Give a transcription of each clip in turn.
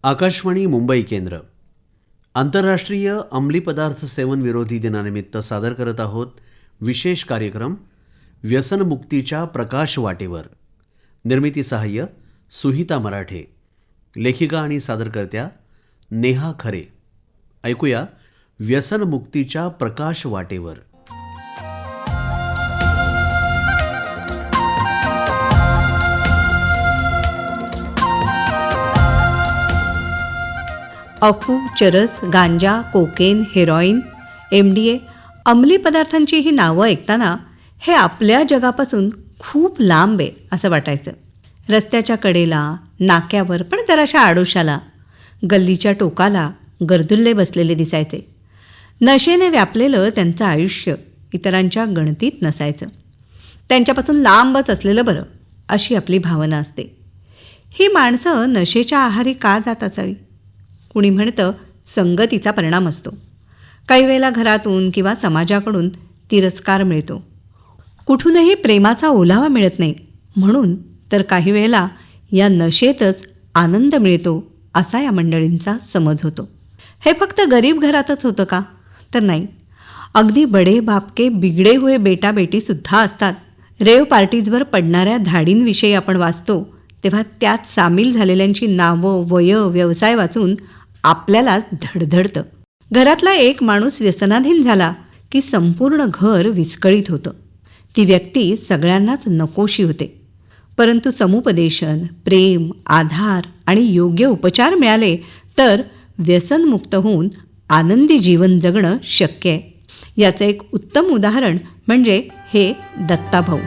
आकाशवाणी मुंबई केंद्र आंतरराष्ट्रीय अंमली पदार्थ सेवन विरोधी दिनानिमित्त सादर करत आहोत विशेष कार्यक्रम व्यसनमुक्तीच्या प्रकाश वाटेवर. निर्मिती सहाय्य सुहिता मराठे. लेखिका आणि सादरकर्त्या नेहा खरे. ऐकूया व्यसनमुक्तीच्या प्रकाश वाटेवर. अफू, चरस, गांजा, कोकेन, हेरॉईन, MDA अंमली पदार्थांची ही नावं ऐकताना हे आपल्या जगापासून खूप लांब आहे असं वाटायचं. रस्त्याच्या कडेला, नाक्यावर, पण जराशा आडोशाला, गल्लीच्या टोकाला गर्दुल्ले बसलेले दिसायचे. नशेने व्यापलेलं त्यांचं आयुष्य इतरांच्या गणतीत नसायचं. त्यांच्यापासून लांबच असलेलं बरं अशी आपली भावना असते. ही माणसं नशेच्या आहारी का जात असावी? कुणी म्हणतं संगतीचा परिणाम असतो. काही वेळेला घरातून किंवा समाजाकडून तिरस्कार मिळतो. कुठूनही प्रेमाचा ओलावा मिळत नाही, म्हणून तर काही वेळेला या नशेतच आनंद मिळतो असा या मंडळींचा समज होतो. हे फक्त गरीब घरातच होतं का? तर नाही. अगदी बडे बापके बिगडे हुए बेटा बेटीसुद्धा असतात. रेव पार्टीजवर पडणाऱ्या धाडींविषयी आपण वाचतो तेव्हा त्यात सामील झालेल्यांची नावं, वय, व्यवसाय वाचून आपल्याला धडधडतं. घरातला एक माणूस व्यसनाधीन झाला की संपूर्ण घर विस्कळीत होतं. ती व्यक्ती सगळ्यांनाच नकोशी होते. परंतु समुपदेशन, प्रेम, आधार आणि योग्य उपचार मिळाले तर व्यसनमुक्त होऊन आनंदी जीवन जगणं शक्य आहे. याचं एक उत्तम उदाहरण म्हणजे हे दत्ताभाऊ.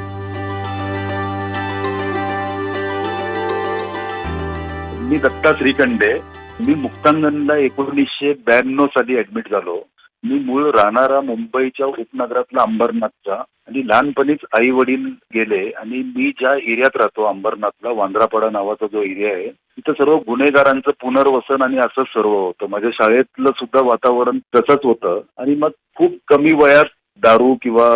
मी दत्ता श्रीखंडे. मी मुक्तांगणला 1992 साली ऍडमिट झालो. मी मूळ राहणारा मुंबईच्या उपनगरातला अंबरनाथचा आणि लहानपणीच आई वडील गेले आणि मी ज्या एरियात राहतो अंबरनाथला, वांद्रापाडा नावाचा जो एरिया आहे, तिथं सर्व गुन्हेगारांचं पुनर्वसन आणि असंच सर्व होतं. माझ्या शाळेतलं सुद्धा वातावरण तसंच होतं आणि मग खूप कमी वयात दारू किंवा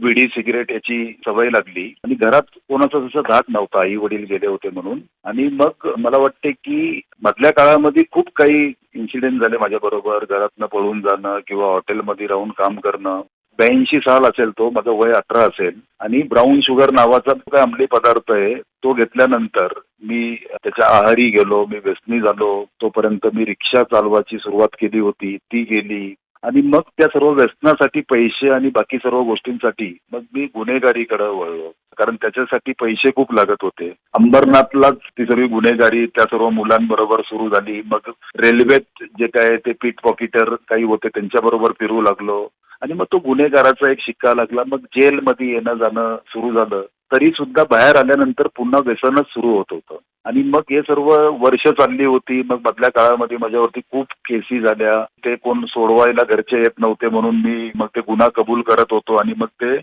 बिडी सिगरेट याची सवय लागली आणि घरात कोणाचा जसा धाक नव्हता, आई वडील गेले होते म्हणून. आणि मग मला वाटते की मधल्या काळामध्ये खूप काही इन्सिडेंट झाले माझ्या बरोबर. घरातनं पळून जाणं किंवा हॉटेलमध्ये राहून काम करणं. 82 साल असेल तो, माझं वय 18 असेल. आणि ब्राऊन शुगर नावाचा काय अंमली पदार्थ आहे तो घेतल्यानंतर मी त्याच्या आहारी गेलो, मी व्यसनी झालो. तोपर्यंत मी रिक्षा चालवायची सुरुवात केली होती, ती गेली. आणि मग त्या सर्व व्यसनासाठी पैसे आणि बाकी सर्व गोष्टींसाठी मग मी गुन्हेगारीकडे वळलो, कारण त्याच्यासाठी पैसे खूप लागत होते. अंबरनाथलाच ती सर्व गुन्हेगारी त्या सर्व मुलांबरोबर सुरू झाली. मग रेल्वेत जे काय ते पीट पॉकेटर काही होते त्यांच्याबरोबर फिरू लागलो आणि मग तो गुन्हेगाराचा एक शिक्का लागला. मग जेलमध्ये येणं जाणं सुरू झालं. तरी सुद्धा बाहेर आल्यानंतर पुन्हा व्यसनच सुरू होत होतं. आणि मग हे सर्व वर्ष चालली होती. मग मधल्या काळामध्ये माझ्यावरती खूप केसी झाल्या. ते कोण सोडवायला घरचे येत नव्हते म्हणून मी मग ते गुन्हा कबूल करत होतो आणि मग ते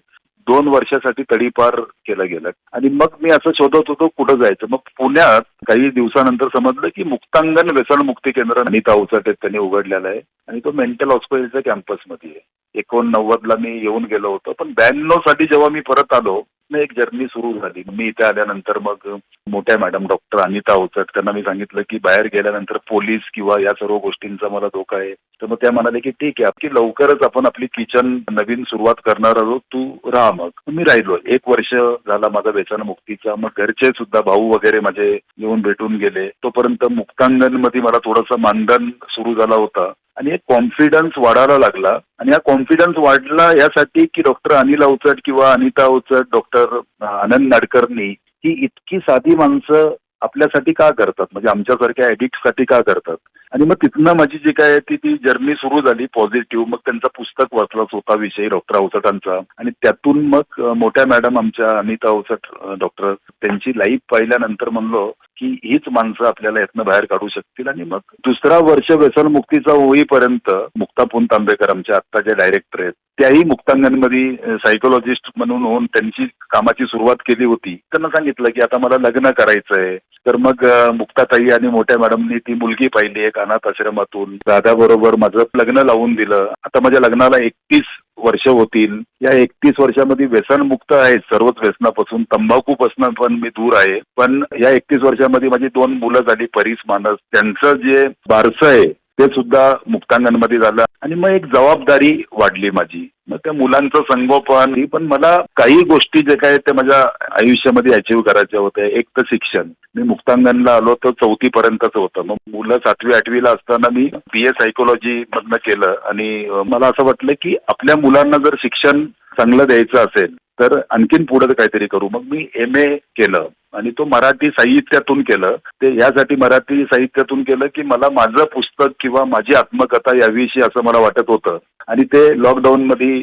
2 वर्षासाठी तडीपार केलं गेलं. आणि मग मी असं शोधत होतो कुठं जायचं. मग पुण्यात काही दिवसानंतर समजलं की मुक्तांगण व्यसनमुक्ती केंद्र अनिता अवचट त्यांनी उघडलेलं आहे आणि तो मेंटल हॉस्पिटलच्या कॅम्पसमध्ये आहे. 89ला मी येऊन गेलो होतो. पण 92 साली जेव्हा मी परत आलो एक जर्नी सुरू झाली. मी इथे आल्यानंतर मग मोठ्या मॅडम डॉक्टर अनिता अवचट त्यांना मी सांगितलं की बाहेर गेल्यानंतर पोलीस किंवा या सर्व गोष्टींचा मला धोका आहे. तर मग त्या म्हणाले की ठीक आहे, की लवकरच आपण आपली किचन नवीन सुरुवात करणार आहोत, तू राहा. मग मी राहिलो. 1 वर्ष झाला माझा व्यसनमुक्तीचा. मग घरचे सुद्धा भाऊ वगैरे माझे येऊन भेटून गेले. तोपर्यंत मुक्तांगण मध्ये मला थोडंसं मानधन सुरू झाला होता आणि एक कॉन्फिडन्स वाढायला लागला. आणि हा कॉन्फिडन्स वाढला यासाठी की डॉक्टर अनिल अवचट किंवा अनिता अवचट, डॉक्टर आनंद नाडकर्णी ही इतकी साधी माणसं आपल्यासाठी का करतात, म्हणजे आमच्यासारख्या ऍडिक्टसाठी का करतात. आणि मग तिथनं माझी जी काय ती जर्नी सुरू झाली पॉझिटिव्ह. मग त्यांचं पुस्तक वाचलं स्वतःविषयी डॉक्टर अवचटांचा आणि त्यातून मग मोठ्या मॅडम आमच्या अनिता अवचट डॉक्टर त्यांची लाईफ पाहिल्यानंतर म्हणलो की हीच माणसं आपल्याला यातनं बाहेर काढू शकतील. आणि मग दुसरा वर्ष व्यसनमुक्तीचा होईपर्यंत मुक्ता पुनतांबेकर आमच्या आत्ताच्या डायरेक्टर आहेत, त्याही मुक्तांगणमध्ये सायकोलॉजिस्ट म्हणून होऊन त्यांची कामाची सुरुवात केली होती. त्यांना सांगितलं की आता मला लग्न करायचंय. तर मग मुक्ताताई आणि मोठ्या मॅडमनी ती मुलगी पाहिली एक अनाथ आश्रमातून. दादा बरोबर माझं लग्न लावून दिलं. आता माझ्या लग्नाला 31 वर्ष होतील. या 31 वर्षामध्ये व्यसनमुक्त आहे, सर्वच व्यसनापासून. तंबाखूपासून पण मी दूर आहे. पण या 31 वर्षामध्ये माझी 2 मुलं झाली, परीस मानस. त्यांचं जे बारसं आहे ते सुद्धा मुक्तांगणमध्ये झालं आणि मग एक जबाबदारी वाढली माझी. मग त्या मुलांचं संगोपन ही पण मला काही गोष्टी जे काय ते माझ्या आयुष्यामध्ये अचीव्ह करायच्या होत्या. एक तर शिक्षण. मी मुक्तांगणला आलो तर 4थी पर्यंतच होतं. मग मुलं 7वी 8वीला असताना मी BA सायकोलॉजी मधनं केलं आणि मला असं वाटलं की आपल्या मुलांना जर शिक्षण चांगलं द्यायचं असेल तर आणखीन पुढे काहीतरी करू. मग मी MA केलं आणि तो मराठी साहित्यातून केलं. ते यासाठी मराठी साहित्यातून केलं की मला माझं पुस्तक किंवा माझी आत्मकथा याविषयी असं मला वाटत होतं आणि ते लॉकडाऊन मध्ये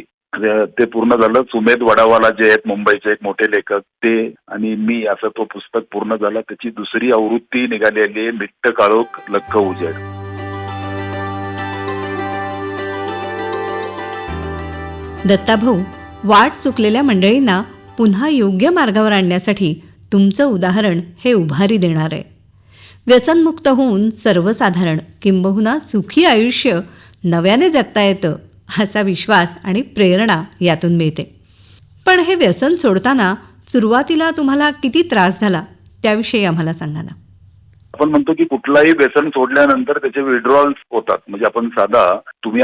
ते पूर्ण झालं. सुमेध वडावाला जे आहेत मुंबईचे एक मोठे लेखक ते आणि मी असं तो पुस्तक पूर्ण झाला. त्याची 2री आवृत्ती निघालेली आहे, मिट्ट काळोख लख्ख उजेड. दत्ताभाऊ, वाट चुकलेल्या मंडळींना पुन्हा योग्य मार्गावर आणण्यासाठी तुमचं उदाहरण हे उभारी देणार आहे. व्यसनमुक्त होऊन सर्वसाधारण किंबहुना सुखी आयुष्य नव्याने जगता येतं असा विश्वास आणि प्रेरणा यातून मिळते. पण हे व्यसन सोडताना सुरुवातीला तुम्हाला किती त्रास झाला त्याविषयी आम्हाला सांगा ना. आपण म्हणतो की कुठलाही व्यसन सोडल्यानंतर त्याचे विड्रॉल्स होतात. म्हणजे आपण साधा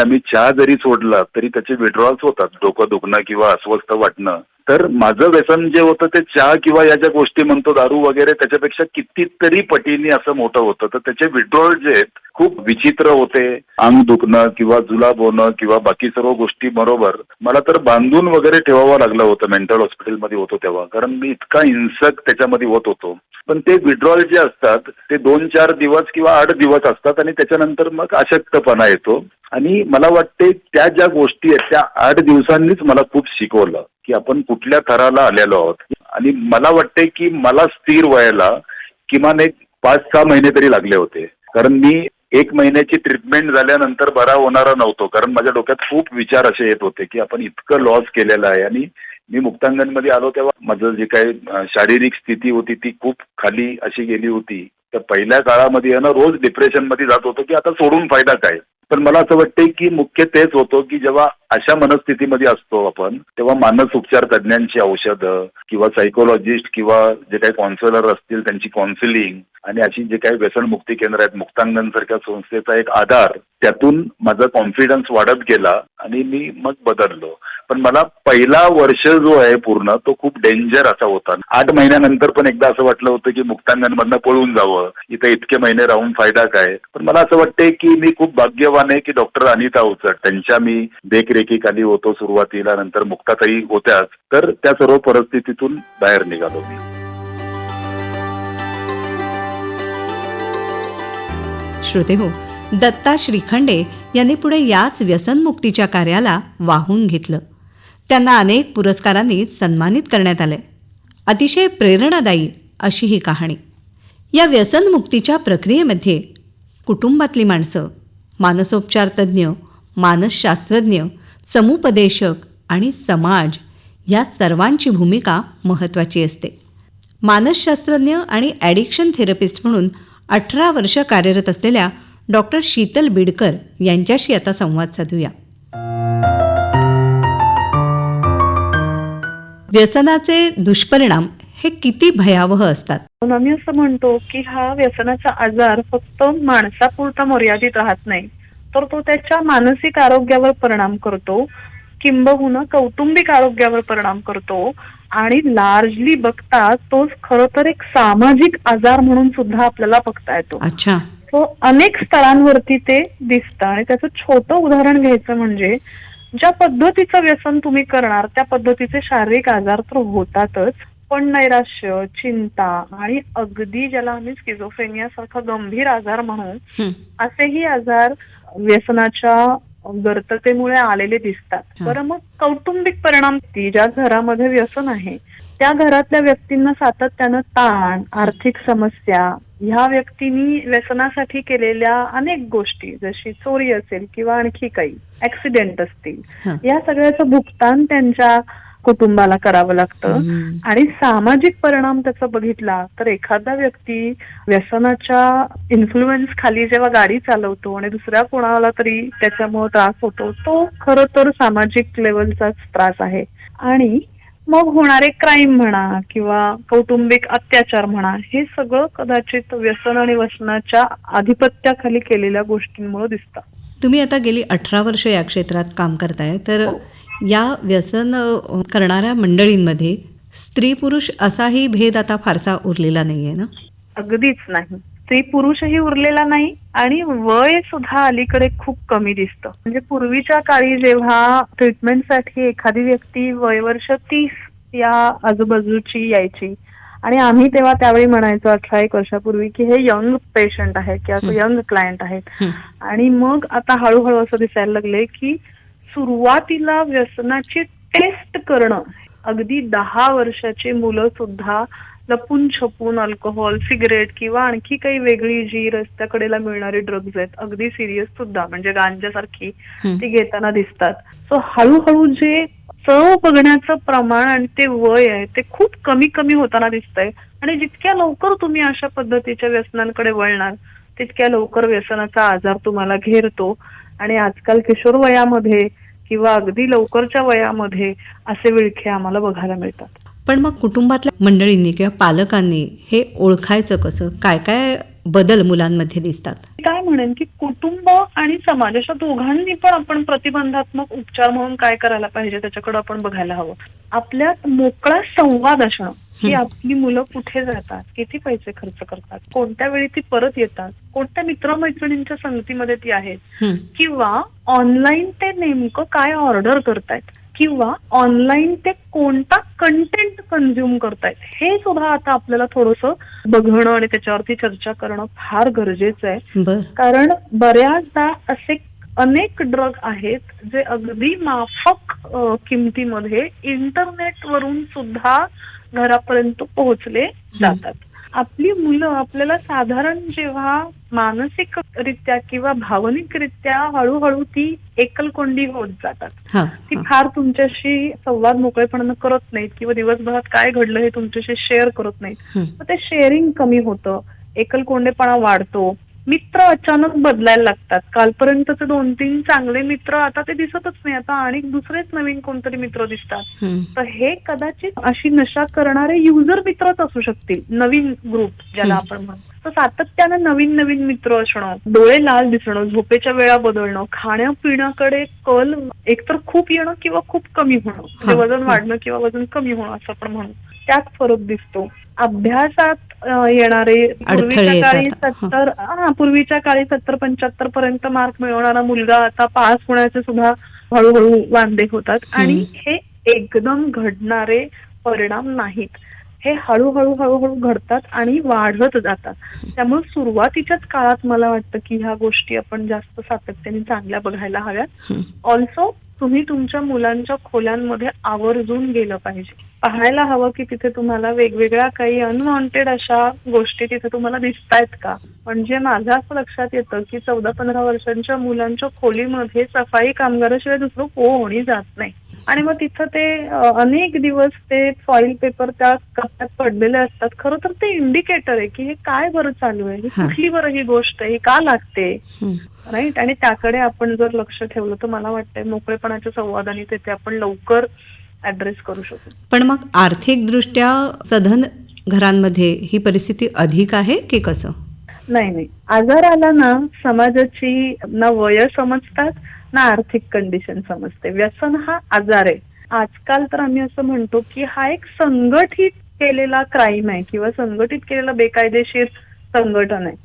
आम्ही चहा जरी सोडला तरी त्याचे विड्रॉल्स होतात. डोकं दुखणं किंवा अस्वस्थ वाटणं. तर माझं व्यसन जे होतं ते चहा किंवा या ज्या गोष्टी म्हणतो दारू वगैरे त्याच्यापेक्षा कितीतरी पटीने असं मोठं होतं. तर त्याचे विड्रॉल जे आहेत खूप विचित्र होते. अंग दुखणं किंवा जुलाब होणं किंवा बाकी सर्व गोष्टी बरोबर मला तर बांधून वगैरे ठेवावं लागलं होतं. मेंटल हॉस्पिटलमध्ये होतो तेव्हा, कारण मी इतका हिंसक त्याच्यामध्ये होत होतो. पण ते विड्रॉल जे असतात ते 2-4 दिवस किंवा 8 दिवस असतात आणि त्याच्यानंतर मग अशक्तपणा येतो. आणि मला वाटते त्या ज्या गोष्टी आहेत त्या 8 दिवसांनीच मला खूप शिकवलं की आपण कुठल्या थराला आलेलो आहोत. आणि मला वाटते की मला स्थिर व्हायला किमान एक 5-6 महिने तरी लागले होते. कारण मी 1 महिन्याची ट्रीटमेंट झाल्यानंतर बरा होणारा नव्हतो. कारण माझ्या डोक्यात खूप विचार असे येत होते की आपण इतकं लॉस केलेलं आहे. आणि मी मुक्तांगणमध्ये आलो तेव्हा माझं जे काही शारीरिक स्थिती होती ती खूप खाली अशी गेली होती. तर पहिल्या काळामध्ये ना रोज डिप्रेशनमध्ये जात होतो की आता सोडून फायदा काय. पण मला असं वाटतंय की मुख्य तेच होतं की जेव्हा अशा मनस्थितीमध्ये असतो आपण तेव्हा मानस उपचार तज्ज्ञांची औषधं किंवा सायकोलॉजिस्ट किंवा जे काही काउन्सिलर असतील त्यांची काउन्सिलिंग आणि अशी जे काही व्यसनमुक्ती केंद्र आहेत मुक्तांगण सारख्या संस्थेचा एक आधार, त्यातून माझा कॉन्फिडन्स वाढत गेला आणि मी मग बदललो. पण मला पहिला वर्ष जो आहे पूर्ण तो खूप डेंजर असा होता. 8 महिन्यानंतर पण एकदा असं वाटलं होतं की मुक्तांगणमधनं पळून जावं, इथे इतके महिने राहून फायदा काय. पण मला असं वाटतंय की मी खूप भाग्यवान आहे की डॉक्टर अनिता अवचट त्यांच्या मी देखरेखीखाली होतो सुरुवातीला. नंतर मुक्ताताई होत्याच. तर त्या सर्व परिस्थितीतून बाहेर निघालो मी. श्रोते हो, दत्ता श्रीखंडे यांनी पुढे याच व्यसनमुक्तीच्या कार्याला वाहून घेतलं. त्यांना अनेक पुरस्कारांनी सन्मानित करण्यात आले. अतिशय प्रेरणादायी अशी ही कहाणी. या व्यसनमुक्तीच्या प्रक्रियेमध्ये कुटुंबातली माणसं, मानसोपचार तज्ज्ञ, मानसशास्त्रज्ञ, समुपदेशक आणि समाज या सर्वांची भूमिका महत्त्वाची असते. मानसशास्त्रज्ञ आणि ॲडिक्शन थेरपिस्ट म्हणून 18 वर्ष कार्यरत असलेल्या डॉक्टर शीतल बिडकर यांच्याशी आता संवाद साधूया. व्यसनाचे दुष्परिणाम हे किती भयावह असतात. आम्ही असं म्हणतो की हा व्यसनाचा आजार फक्त माणसापुरता मर्यादित राहत नाही, तर तो त्याच्या मानसिक आरोग्यावर परिणाम करतो, किंबहुना कौटुंबिक आरोग्यावर परिणाम करतो आणि लार्जली बघता तो खरं तर एक सामाजिक आजार म्हणून सुद्धा आपल्याला बघता येतो. अच्छा. तो अनेक स्तरांवरती ते दिसतं. आणि त्याचं छोटं उदाहरण घ्यायचं म्हणजे ज्या पद्धतीचं व्यसन तुम्ही करणार त्या पद्धतीचे शारीरिक आजार तर होतातच, पण नैराश्य, चिंता आणि अगदी ज्याला आम्ही स्किझोफ्रेनिया सारखा गंभीर आजार म्हणू असेही आजार व्यसनाच्या गर्ततेमुळे आलेले दिसतात. बरं, मग कौटुंबिक परिणाम, ज्या घरामध्ये व्यसन आहे त्या घरातल्या व्यक्तींना सातत्यानं ताण, आर्थिक समस्या, ह्या व्यक्तींनी व्यसनासाठी केलेल्या अनेक गोष्टी जशी चोरी असेल किंवा आणखी काही ऍक्सिडेंट असतील, या सगळ्याचं भुगतान त्यांच्या कुटुंबाला करावं लागतं. हम्म. आणि सामाजिक परिणाम त्याचा बघितला तर एखादा व्यक्ती व्यसनाच्या इन्फ्लुएन्स खाली जेव्हा गाडी चालवतो आणि दुसऱ्या कोणाला तरी त्याच्यामुळे त्रास होतो, तो खरं तर सामाजिक लेवलचाच त्रास आहे. आणि मग होणारे क्राईम म्हणा किंवा कौटुंबिक अत्याचार म्हणा, हे सगळं कदाचित व्यसन आणि व्यसनाच्या आधिपत्याखाली केलेल्या गोष्टींमुळे दिसतं. तुम्ही आता गेली 18 वर्ष या क्षेत्रात काम करताय, तर या व्यसन करणाऱ्या मंडळींमध्ये स्त्री पुरुष असाही भेद आता फारसा उरलेला नाहीये ना? अगदीच नाही. स्त्री पुरुषही उरलेला नाही आणि वय सुद्धा अलीकडे खूप कमी दिसतं. म्हणजे पूर्वीच्या काळी जेव्हा ट्रीटमेंटसाठी एखादी व्यक्ती वयवर्ष 30 या आजूबाजूची यायची आणि आम्ही तेव्हा त्यावेळी म्हणायचो 18-1 वर्षापूर्वी की हे यंग पेशंट आहे किंवा यंग क्लायंट आहेत. आणि मग आता हळूहळू असं दिसायला लागले की सुरुवातीला व्यसनाची टेस्ट करणं, अगदी 10 वर्षाची मुलं सुद्धा लपून छपून अल्कोहोल, सिगरेट किंवा आणखी काही वेगळी जी रस्त्याकडेला मिळणारी ड्रग्ज आहेत, अगदी सिरियस सुद्धा म्हणजे गांजासारखी, ती घेताना दिसतात. सो हळूहळू जे चव बघण्याचं प्रमाण आणि ते वय आहे ते खूप कमी कमी होताना दिसतंय. आणि जितक्या लवकर तुम्ही अशा पद्धतीच्या व्यसनांकडे वळणार तितक्या लवकर व्यसनाचा आजार तुम्हाला घेरतो. आणि आजकाल किशोर वयामध्ये किंवा अगदी लवकरच्या वयामध्ये असे विळखे आम्हाला बघायला मिळतात. पण मग कुटुंबातल्या मंडळींनी किंवा पालकांनी हे ओळखायचं कसं? काय काय बदल मुलांमध्ये दिसतात? काय म्हणेन की कुटुंब आणि समाज अशा दोघांनी पण आपण प्रतिबंधात्मक उपचार म्हणून काय करायला पाहिजे त्याच्याकडे आपण बघायला हवं. आपल्यात मोकळा संवाद असणं की आपली मुलं कुठे जातात, किती पैसे खर्च करतात, कोणत्या वेळी ती परत येतात, कोणत्या मित्रमैत्रिणींच्या संगतीमध्ये ती आहेत, किंवा ऑनलाईन ते नेमकं काय ऑर्डर करतायत किंवा ऑनलाईन ते कोणता कंटेंट कन्झ्युम करतायत, हे सुद्धा आता आपल्याला थोडंसं बघणं आणि त्याच्यावरती चर्चा करणं फार गरजेचं आहे. कारण बऱ्याचदा असे अनेक ड्रग आहेत जे अगदी माफक किमतीमध्ये इंटरनेटवरून सुद्धा घरापर्यंत पोहोचले जातात. आपली मुलं आपल्याला साधारण जेव्हा मानसिकरित्या किंवा भावनिकरित्या हळूहळू ती एकलकोंडी होत जातात, ती फार तुमच्याशी संवाद मोकळेपणानं करत नाहीत किंवा दिवसभरात काय घडलं हे तुमच्याशी शेअर करत नाहीत. मग ते शेअरिंग कमी होतं, एकलकोंडेपणा वाढतो, मित्र अचानक बदलायला लागतात. कालपर्यंतचे 2-3 चांगले मित्र आता ते दिसतच नाही, आता आणि दुसरेच नवीन कोणतरी मित्र दिसतात. तर हे कदाचित अशी नशा करणारे युजर मित्रच असू शकतील, नवीन ग्रुप ज्याला आपण म्हणतो. तर सातत्यानं नवीन नवीन मित्र असणं, डोळे लाल दिसणं, झोपेच्या वेळा बदलणं, खाण्यापिण्याकडे कल एकतर खूप येणं किंवा खूप कमी होणं, म्हणजे वजन वाढणं किंवा वजन कमी होणं असं आपण म्हणू, त्यात फरक दिसतो. अभ्यासात येणारे पूर्वीच्या काळी 70-75 पर्यंत मार्क मिळवणारा मुलगा आता पास होण्याचे सुद्धा हळूहळू वांदे होतात. आणि हे एकदम घडणारे परिणाम नाहीत, हे हळूहळू हळूहळू घडतात आणि वाढत जातात. त्यामुळे सुरुवातीच्याच काळात मला वाटतं की ह्या गोष्टी आपण जास्त सातत्याने चांगल्या बघायला हव्यात. ऑल्सो तुम्ही तुमच्या मुलांच्या खोल्यांमध्ये आवर्जून गेलं पाहिजे, पाहायला हवं की तिथे तुम्हाला वेगवेगळ्या काही अनवॉन्टेड अशा गोष्टी तिथे तुम्हाला दिसतायत का. म्हणजे माझं असं लक्षात येतं की 14-15 वर्षांच्या मुलांच्या खोलीमध्ये सफाई कामगाराशिवाय दुसरं कोणी जात नाही. आणि मग तिथं ते अनेक दिवस ते फॉईल पेपर त्या कप्प्यात पडलेले असतात. खरं तर ते इंडिकेटर आहे की हे काय बरं चालू आहे, ही कुठली बरं ही गोष्ट आहे, ही का लागते, राईट. आणि त्याकडे आपण जर लक्ष ठेवलं तर मला वाटतंय मोकळेपणाच्या संवादाने तिथे आपण लवकर ऍड्रेस करू शकतो. पण मग आर्थिकदृष्ट्या सधन घरांमध्ये ही परिस्थिती अधिक आहे की कसं? नाही, आजार आला ना समाजाची ना वय समजतात ना आर्थिक कंडिशन समजते. व्यसन हा आजार आहे. आजकाल तर आम्ही असं म्हणतो की हा एक संघटित केलेला क्राईम आहे किंवा संघटित केलेला बेकायदेशीर संघटन आहे.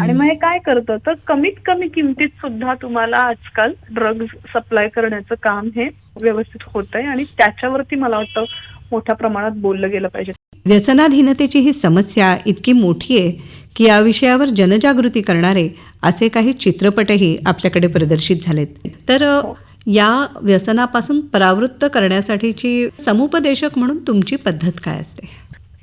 आणि मग हे काय करतं तर कमीत कमी किमतीत सुद्धा तुम्हाला आजकाल ड्रग्ज सप्लाय करण्याचं काम हे व्यवस्थित होत आहे आणि त्याच्यावरती मला वाटतं मोठ्या प्रमाणात बोललं गेलं पाहिजे. व्यसनाधीनतेची ही समस्या इतकी मोठी आहे की या विषयावर जनजागृती करणारे असे काही चित्रपटही आपल्याकडे प्रदर्शित झालेत. तर या व्यसनापासून परावृत्त करण्यासाठीची समुपदेशक म्हणून तुमची पद्धत काय असते?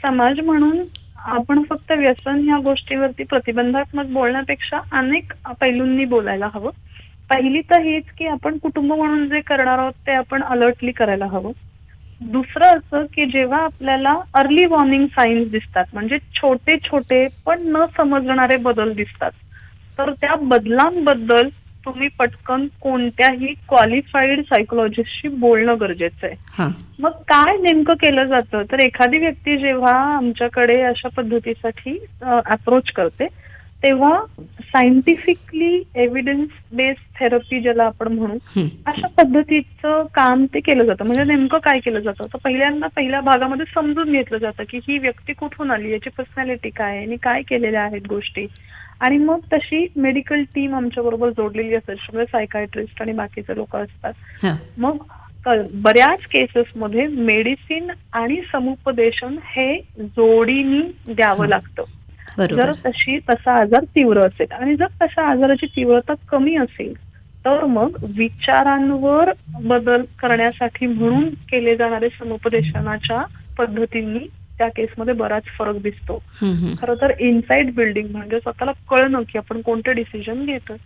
समाज म्हणून आपण फक्त व्यसन ह्या गोष्टीवरती प्रतिबंधात्मक बोलण्यापेक्षा अनेक पैलूंनी बोलायला हवं. पहिली तर हेच की आपण कुटुंब म्हणून जे करणार आहोत ते आपण अलर्टली करायला हवं. दुसरं असं की जेव्हा आपल्याला अर्ली वॉर्निंग साईन्स दिसतात, म्हणजे छोटे छोटे पण न समजणारे बदल दिसतात, तर त्या बदलांबद्दल तुम्ही पटकन कोणत्याही क्वालिफाईड सायकोलॉजिस्टशी बोलणं गरजेचं आहे. हां. मग काय नेमकं केलं जातं, तर एखादी व्यक्ती जेव्हा आमच्याकडे अशा पद्धतीसाठी अप्रोच करते, तेव्हा सायंटिफिकली एव्हिडन्स बेस्ड थेरपी ज्याला आपण म्हणू, हं. अशा पद्धतीचं काम ते केलं जातं. म्हणजे नेमकं काय केलं जातं, तर पहिल्या भागामध्ये समजून घेतलं जातं की ही व्यक्ती कुठून आली, याची पर्सनॅलिटी काय आहे आणि काय केलेल्या आहेत गोष्टी, आणि मग तशी मेडिकल टीम आमच्या बरोबर जोडलेली असते, म्हणजे सायकायट्रिस्ट आणि बाकीचे लोक असतात. हां. मग बऱ्याच केसेसमध्ये मेडिसिन आणि समुपदेशन हे जोडीनी द्यावं लागतं. बरोबर. जर तसा आजार तीव्र असेल आणि जर तशा आजाराची तीव्रता कमी असेल, तर मग विचारांवर बदल करण्यासाठी म्हणून केले जाणारे समुपदेशनाच्या पद्धतींनी त्या केसमध्ये बराच फरक दिसतो. हं, हं. खरं तर इनसाइड बिल्डिंग म्हणजे स्वतःला कळणं की आपण कोणते डिसिजन घेतो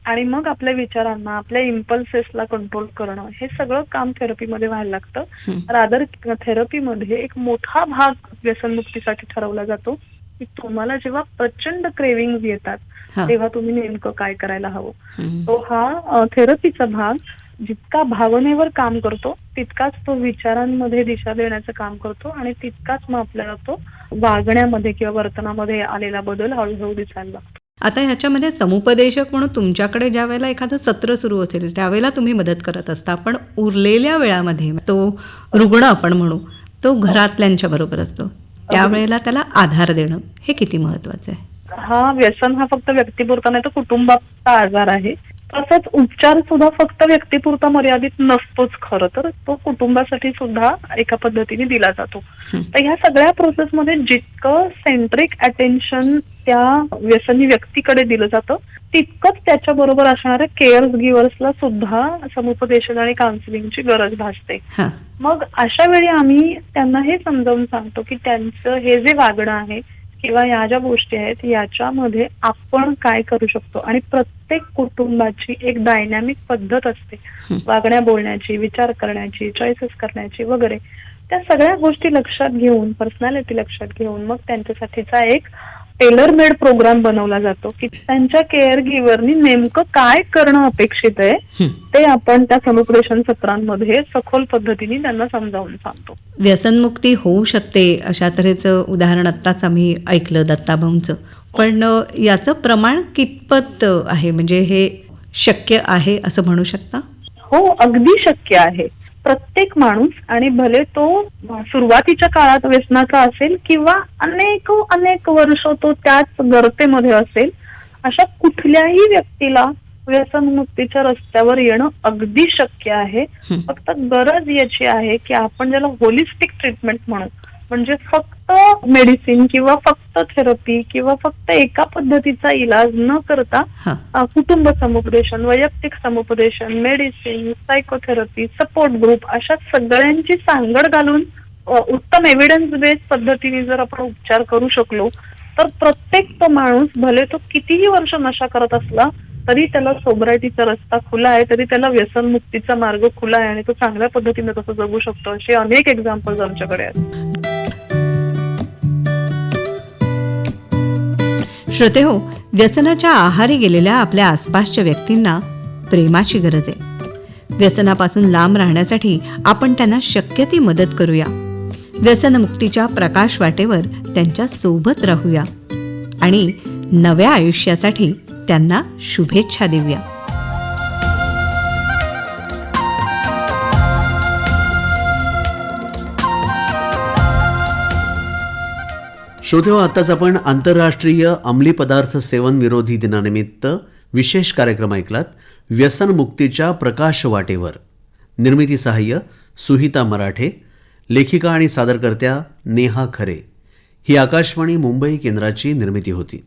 आणि मग आपल्या विचारांना, आपल्या इम्पल्सेसला कंट्रोल करणं, हे सगळं काम थेरपीमध्ये व्हायला लागतं. हं. रादर थेरपीमध्ये एक मोठा भाग व्यसनमुक्तीसाठी ठरवला जातो की तुम्हाला जेव्हा प्रचंड क्रेविंग येतात हां. तेव्हा तुम्ही नेमकं काय करायला हवं. हं. तो हा थेरपीचा भाग जितका भावनेवर काम करतो तितकाच तो विचारांमध्ये दिशा देण्याचं काम करतो आणि तितकाच मग आपल्याला तो वागण्यामध्ये किंवा वर्तनामध्ये आलेला बदल हळूहळू दिसायला लागतो. आता ह्याच्यामध्ये समुपदेशक म्हणून तुमच्याकडे ज्या वेळेला एखादं सत्र सुरू असेल त्यावेळेला तुम्ही मदत करत असता, पण उरलेल्या वेळामध्ये तो रुग्ण आपण म्हणू तो घरातल्यांच्या बरोबर असतो, त्यावेळेला त्याला आधार देणं हे किती महत्वाचं आहे. हा व्यसन हा फक्त व्यक्तीपुरता नाही तर कुटुंबाचा आजार आहे. तसंच उपचार सुद्धा फक्त व्यक्तीपुरता मर्यादित नसतोच. खरं तर तो कुटुंबासाठी सुद्धा एका पद्धतीने दिला जातो. तर ह्या सगळ्या प्रोसेसमध्ये जितकं सेंट्रिक अटेन्शन त्या व्यसनी व्यक्तीकडे दिलं जातं तितकंच त्याच्या बरोबर असणाऱ्या केअर गिव्हर्सला सुद्धा समुपदेशन आणि काउन्सिलिंगची गरज भासते. हां. मग अशा वेळी आम्ही त्यांना हे समजावून सांगतो की त्यांचं हे जे वागणं आहे किंवा या ज्या गोष्टी आहेत याच्यामध्ये आपण काय करू शकतो, आणि प्रत्येक कुटुंबाची एक डायनॅमिक पद्धत असते वागण्या बोलण्याची, विचार करण्याची, चॉईसेस करण्याची वगैरे. त्या सगळ्या गोष्टी लक्षात घेऊन, पर्सनॅलिटी लक्षात घेऊन मग त्यांच्यासाठीचा एक टेलर मेड प्रोग्राम बनवला जातो की त्यांच्या केअर गिव्हरनी नेमकं काय करणं अपेक्षित आहे ते आपण त्या समुपदेशन सत्रांमध्ये सखोल पद्धतीने त्यांना समजावून सांगतो. व्यसनमुक्ती होऊ शकते अशा तऱ्हेचं उदाहरण आत्ताच आम्ही ऐकलं दत्ताभाऊंचं, पण याचं प्रमाण कितपत आहे, म्हणजे हे शक्य आहे असं म्हणू शकता? हो, अगदी शक्य आहे. प्रत्येक माणूस, आणि भले तो सुरुवातीच्या काळात व्यसनाचा असेल किंवा अनेक वर्ष तो त्याच गर्तेमध्ये असेल, अशा कुठल्याही व्यक्तीला व्यसनमुक्तीच्या रस्त्यावर येणं अगदी शक्य आहे. फक्त गरज याची आहे की आपण ज्याला होलिस्टिक ट्रीटमेंट म्हणू, म्हणजे फक्त मेडिसिन किंवा फक्त थेरपी किंवा फक्त एका पद्धतीचा इलाज न करता कुटुंब समुपदेशन, वैयक्तिक समुपदेशन, मेडिसिन, सायकोथेरपी, सपोर्ट ग्रुप अशा सगळ्यांची सांगड घालून उत्तम एव्हिडन्स बेस्ड पद्धतीने जर आपण उपचार करू शकलो तर प्रत्येक तो माणूस, भले तो कितीही वर्ष नशा करत असला तरी त्याला सोबरायटीचा रस्ता खुला आहे, तरी त्याला व्यसनमुक्तीचा मार्ग खुला आहे आणि तो चांगल्या पद्धतीने तसं जगू शकतो. असे अनेक एक्झाम्पल्स आमच्याकडे आहेत. श्रोते हो, व्यसनाच्या आहारी गेलेल्या आपल्या आसपासच्या व्यक्तींना प्रेमाची गरज आहे. व्यसनापासून लांब राहण्यासाठी आपण त्यांना शक्य ती मदत करूया. व्यसनमुक्तीच्या प्रकाश वाटेवर त्यांच्या सोबत राहूया आणि नव्या आयुष्यासाठी त्यांना शुभेच्छा देऊया. श्रोतेहो, आत्ताच आपण आंतरराष्ट्रीय अंमली पदार्थ सेवन विरोधी दिनानिमित्त विशेष कार्यक्रम ऐकलात. व्यसनमुक्तीच्या प्रकाश वाटेवर. निर्मिती सहाय्य सुहिता मराठे, लेखिका आणि सादरकर्त्या नेहा खरे. ही आकाशवाणी मुंबई केंद्राची निर्मिती होती.